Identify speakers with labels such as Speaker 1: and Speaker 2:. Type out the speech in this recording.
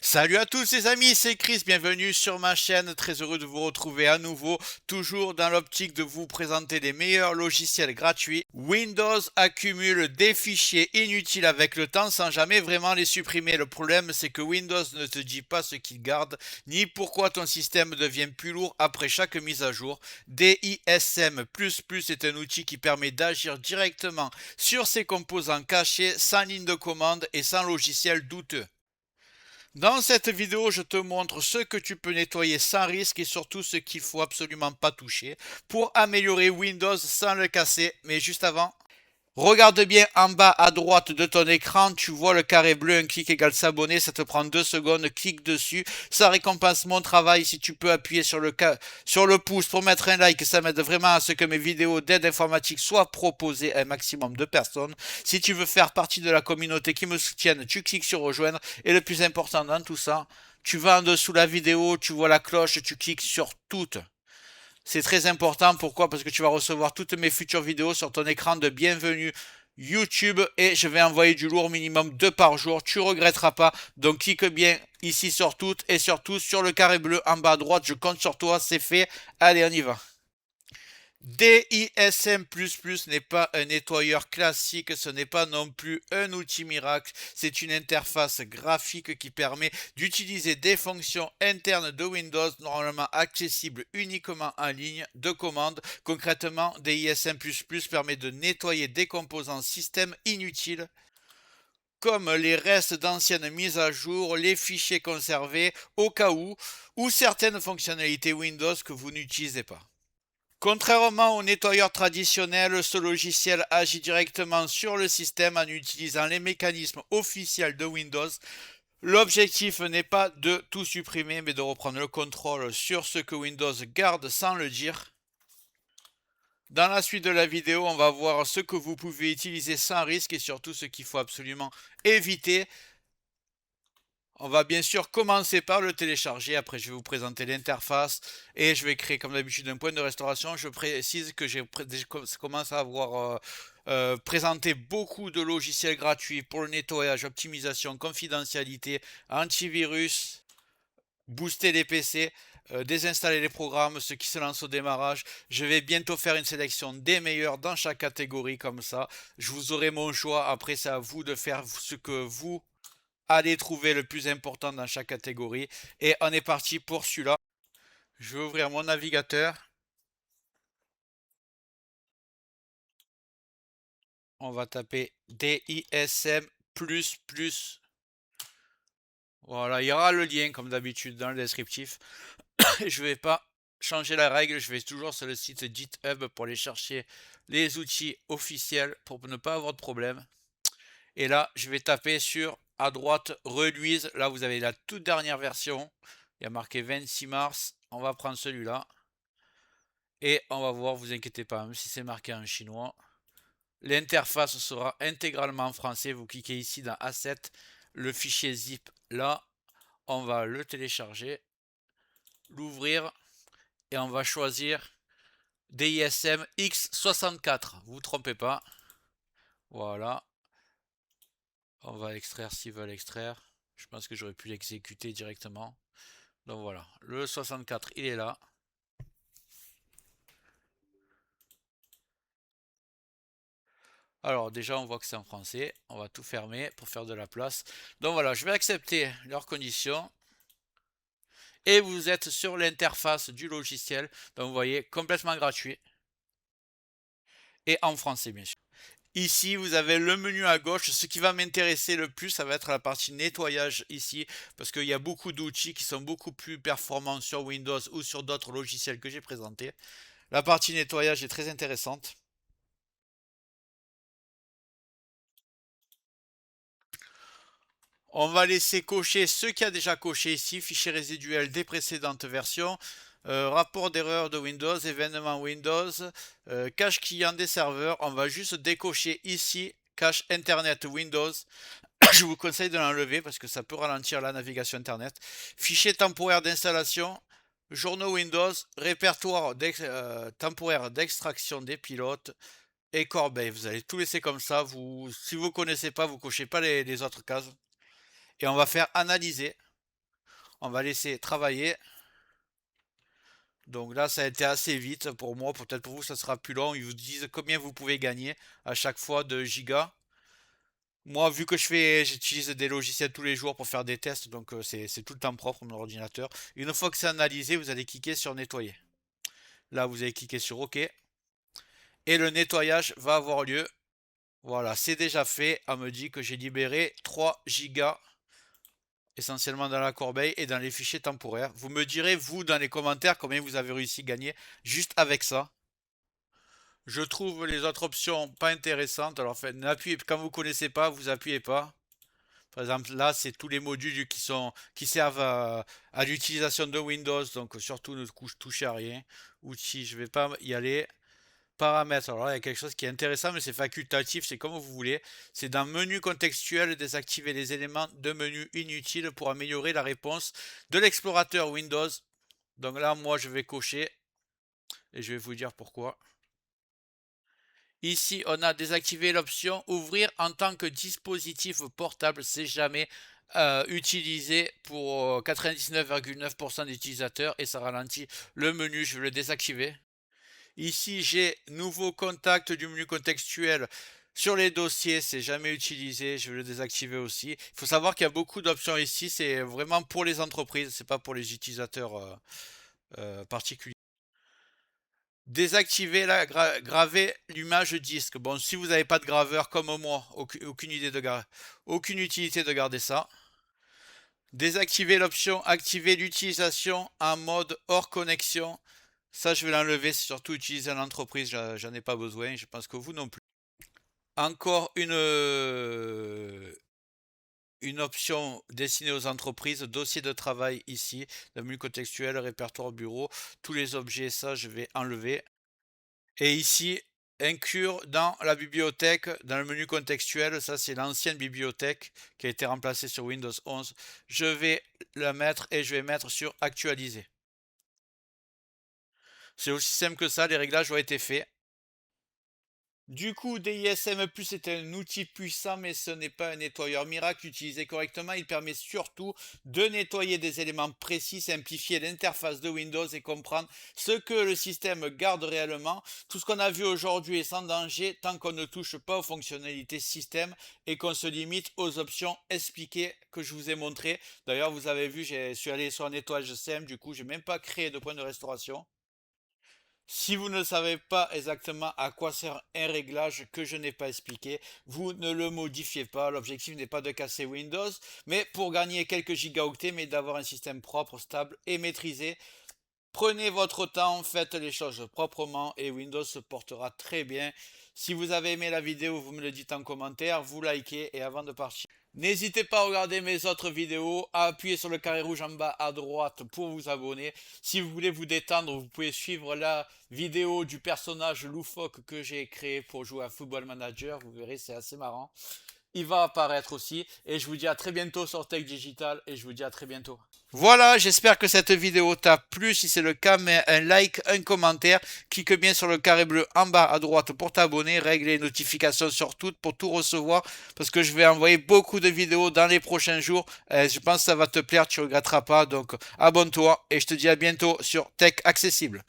Speaker 1: Salut à tous les amis, c'est Chris, bienvenue sur ma chaîne, très heureux de vous retrouver à nouveau, toujours dans l'optique de vous présenter les meilleurs logiciels gratuits. Windows accumule des fichiers inutiles avec le temps sans jamais vraiment les supprimer. Le problème c'est que Windows ne te dit pas ce qu'il garde, ni pourquoi ton système devient plus lourd après chaque mise à jour. DISM++ est un outil qui permet d'agir directement sur ses composants cachés, sans ligne de commande et sans logiciel douteux. Dans cette vidéo, je te montre ce que tu peux nettoyer sans risque et surtout ce qu'il faut absolument pas toucher pour améliorer Windows sans le casser. Mais juste avant, regarde bien en bas à droite de ton écran, tu vois le carré bleu, un clic égale s'abonner, ça te prend 2 secondes, clique dessus, ça récompense mon travail. Si tu peux appuyer sur le pouce pour mettre un like, ça m'aide vraiment à ce que mes vidéos d'aide informatique soient proposées à un maximum de personnes. Si tu veux faire partie de la communauté qui me soutienne, tu cliques sur rejoindre et le plus important dans tout ça, tu vas en dessous de la vidéo, tu vois la cloche, tu cliques sur toutes. C'est très important. Pourquoi? Parce que tu vas recevoir toutes mes futures vidéos sur ton écran de bienvenue YouTube et je vais envoyer du lourd minimum 2 par jour. Tu regretteras pas. Donc clique bien ici sur toutes et surtout sur le carré bleu en bas à droite. Je compte sur toi. C'est fait. Allez, on y va. DISM++ n'est pas un nettoyeur classique, ce n'est pas non plus un outil miracle, c'est une interface graphique qui permet d'utiliser des fonctions internes de Windows normalement accessibles uniquement en ligne de commande. Concrètement, DISM++ permet de nettoyer des composants système inutiles comme les restes d'anciennes mises à jour, les fichiers conservés au cas où, ou certaines fonctionnalités Windows que vous n'utilisez pas. Contrairement au nettoyeur traditionnel, ce logiciel agit directement sur le système en utilisant les mécanismes officiels de Windows. L'objectif n'est pas de tout supprimer, mais de reprendre le contrôle sur ce que Windows garde sans le dire. Dans la suite de la vidéo, on va voir ce que vous pouvez utiliser sans risque et surtout ce qu'il faut absolument éviter. On va bien sûr commencer par le télécharger, après je vais vous présenter l'interface et je vais créer comme d'habitude un point de restauration. Je précise que j'ai commencé à avoir présenté beaucoup de logiciels gratuits pour le nettoyage, optimisation, confidentialité, antivirus, booster les PC, désinstaller les programmes, ceux qui se lancent au démarrage. Je vais bientôt faire une sélection des meilleurs dans chaque catégorie comme ça. Je vous aurai mon choix, après c'est à vous de faire ce que vous allez trouver le plus important dans chaque catégorie. Et on est parti pour celui-là. Je vais ouvrir mon navigateur. On va taper DISM++. Voilà, il y aura le lien comme d'habitude dans le descriptif. Je ne vais pas changer la règle, je vais toujours sur le site GitHub pour aller chercher les outils officiels pour ne pas avoir de problème. Et là, je vais taper sur à droite Release. Là, vous avez la toute dernière version. Il y a marqué 26 mars. On va prendre celui-là. Et on va voir, vous inquiétez pas, même si c'est marqué en chinois. L'interface sera intégralement en français. Vous cliquez ici dans Asset. Le fichier zip là. On va le télécharger. L'ouvrir. Et on va choisir DISM X64. Vous ne vous trompez pas. Voilà. On va extraire s'ils veulent extraire. Je pense que j'aurais pu l'exécuter directement. Donc voilà, le 64 il est là. Alors déjà on voit que c'est en français. On va tout fermer pour faire de la place. Donc voilà, je vais accepter leurs conditions. Et vous êtes sur l'interface du logiciel. Donc vous voyez, complètement gratuit. Et en français bien sûr. Ici, vous avez le menu à gauche. Ce qui va m'intéresser le plus, ça va être la partie nettoyage ici, parce qu'il y a beaucoup d'outils qui sont beaucoup plus performants sur Windows ou sur d'autres logiciels que j'ai présentés. La partie nettoyage est très intéressante. On va laisser cocher ce qu'il y a déjà coché ici, fichier résiduel des précédentes versions, rapport d'erreur de Windows, événement Windows, cache client des serveurs. On va juste décocher ici, cache Internet Windows. Je vous conseille de l'enlever parce que ça peut ralentir la navigation Internet. Fichier temporaire d'installation. Journaux Windows, répertoire temporaire d'extraction des pilotes et corbeille. Vous allez tout laisser comme ça. Si vous ne connaissez pas, vous cochez pas les autres cases. Et on va faire analyser. On va laisser travailler. Donc là, ça a été assez vite pour moi. Peut-être pour vous, ça sera plus long. Ils vous disent combien vous pouvez gagner à chaque fois de gigas. Moi, vu que j'utilise des logiciels tous les jours pour faire des tests, donc c'est tout le temps propre mon ordinateur. Une fois que c'est analysé, vous allez cliquer sur nettoyer. Là, vous allez cliquer sur OK. Et le nettoyage va avoir lieu. Voilà, c'est déjà fait. On me dit que j'ai libéré 3 gigas essentiellement dans la corbeille et dans les fichiers temporaires. Vous me direz, vous, dans les commentaires, combien vous avez réussi à gagner juste avec ça. Je trouve les autres options pas intéressantes. Alors, quand vous ne connaissez pas, vous appuyez pas. Par exemple, là, c'est tous les modules qui servent à l'utilisation de Windows. Donc, surtout, ne touchez à rien. Outils, je ne vais pas y aller. Paramètres. Alors là, il y a quelque chose qui est intéressant, mais c'est facultatif, c'est comme vous voulez. C'est dans menu contextuel, désactiver les éléments de menu inutiles pour améliorer la réponse de l'explorateur Windows. Donc là, moi, je vais cocher et je vais vous dire pourquoi. Ici, on a désactivé l'option ouvrir en tant que dispositif portable. C'est jamais utilisé pour 99,9% des utilisateurs et ça ralentit le menu. Je vais le désactiver. Ici, j'ai nouveau contact du menu contextuel sur les dossiers. C'est jamais utilisé. Je vais le désactiver aussi. Il faut savoir qu'il y a beaucoup d'options ici. C'est vraiment pour les entreprises. C'est pas pour les utilisateurs particuliers. Désactiver graver l'image disque. Bon, si vous n'avez pas de graveur comme moi, aucune utilité de garder ça. Désactiver l'option activer l'utilisation en mode hors connexion. Ça, je vais l'enlever. C'est surtout utilisé en entreprise. J'en ai pas besoin. Je pense que vous non plus. Encore une option destinée aux entreprises, dossier de travail ici, le menu contextuel, répertoire bureau, tous les objets, ça je vais enlever. Et ici, inclure dans la bibliothèque, dans le menu contextuel, ça c'est l'ancienne bibliothèque qui a été remplacée sur Windows 11. Je vais la mettre et je vais mettre sur actualiser. C'est aussi simple que ça, les réglages ont été faits. Du coup, DISM Plus est un outil puissant, mais ce n'est pas un nettoyeur miracle. Utilisé correctement, il permet surtout de nettoyer des éléments précis, simplifier l'interface de Windows et comprendre ce que le système garde réellement. Tout ce qu'on a vu aujourd'hui est sans danger tant qu'on ne touche pas aux fonctionnalités système et qu'on se limite aux options expliquées que je vous ai montrées. D'ailleurs, vous avez vu, je suis allé sur un nettoyage SEM, du coup, je n'ai même pas créé de point de restauration. Si vous ne savez pas exactement à quoi sert un réglage que je n'ai pas expliqué, vous ne le modifiez pas. L'objectif n'est pas de casser Windows, mais pour gagner quelques gigaoctets, mais d'avoir un système propre, stable et maîtrisé. Prenez votre temps, faites les choses proprement et Windows se portera très bien. Si vous avez aimé la vidéo, vous me le dites en commentaire, vous likez et avant de partir, n'hésitez pas à regarder mes autres vidéos, à appuyer sur le carré rouge en bas à droite pour vous abonner. Si vous voulez vous détendre, vous pouvez suivre la vidéo du personnage loufoque que j'ai créé pour jouer à Football Manager. Vous verrez, c'est assez marrant. Il va apparaître aussi. Et je vous dis à très bientôt sur Tech Digital et je vous dis à très bientôt. Voilà, j'espère que cette vidéo t'a plu. Si c'est le cas, mets un like, un commentaire. Clique bien sur le carré bleu en bas à droite pour t'abonner. Règle les notifications sur toutes pour tout recevoir. Parce que je vais envoyer beaucoup de vidéos dans les prochains jours. Je pense que ça va te plaire, tu ne regretteras pas. Donc abonne-toi et je te dis à bientôt sur Tech Accessible.